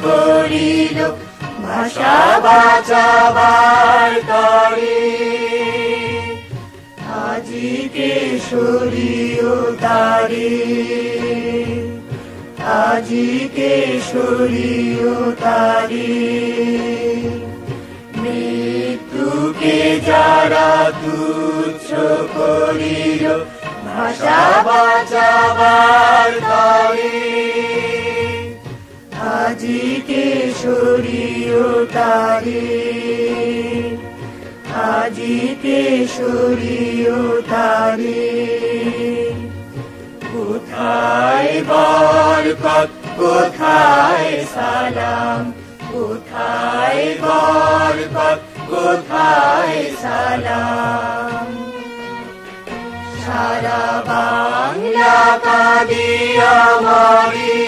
করিল ভাষা বাঁচাবার তরে। আজি কেশরী ও তারে, আজি কেশরী ও তারে। মৃত্যুকে যারা তুচ্ছ করিল ভাষা বাঁচাবার তরে। আজি কেশরী ও তারে, আজি কেশরী ও তারে। কোথায় বরকত, কোথায় সালাম, কোথায় বরকত, কোথায় সালাম। সারা বাংলা কাঁদিয়া মরে,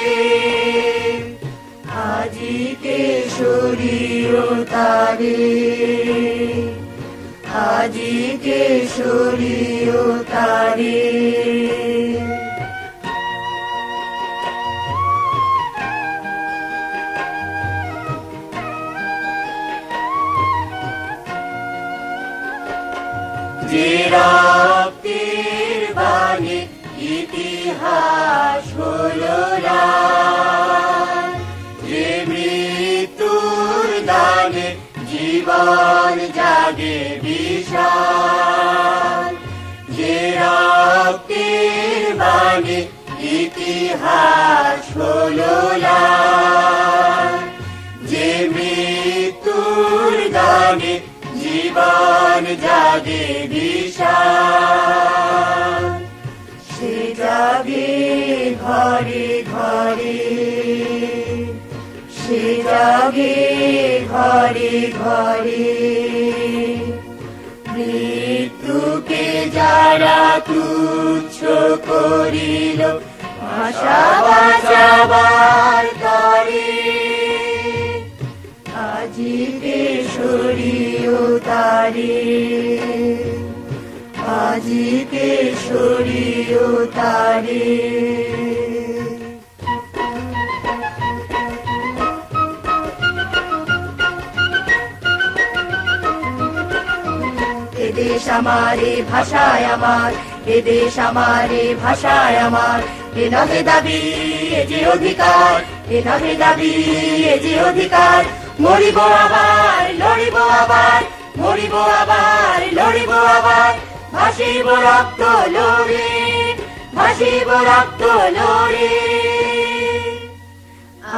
আজি কেশরী ও তারে, আজি কেশরী ও তারে। যে রক্তের বাণী ইতিহাস হলো লাল, যে মৃত্যুর দানে জীবন জাগে বিশাল। যে রক্তের বাণী ইতিহাস হলো লাল, যে মৃত্যুর দানে জীবন জাগে বিশাল। সে জাগে ঘরে ঘরে, সে জাগে ঘরে ঘরে। মৃত্যুকে যারা তুচ্ছ করিল ভাষা বাঁচাবার তরে। আজি কেশরী ও তারে, আজি কেশরী ও তারে। এ দেশ আমার, এ ভাষায় আমার, এ দেশ আমার, এ ভাষায় আমার। এ নহে দাবি, এ যে অধিকার, এ নহে দাবি, এ যে অধিকার। মরিব আবার, লড়িব আবার, মরিব আবার, লড়িব আবার। ভাসিব রক্ত লড়ে, ভাসিব রক্ত লড়ে।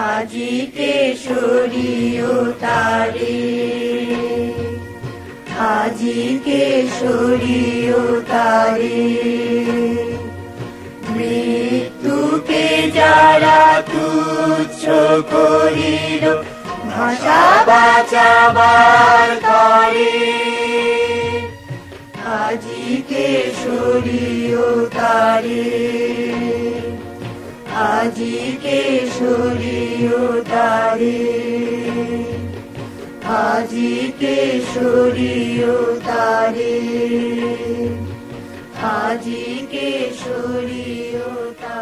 আজি কেশরী ও তারে, আজি কেশরী ও তারে। মৃত্যুকে যারা তুচ্ছ করিল ভাষা বাঁচাবার তরে। আজি কেশরী ও তারে, আজি কেশরী ও তারে। আজি কেশরী ও তারে, আজি কেশরী ও তারে।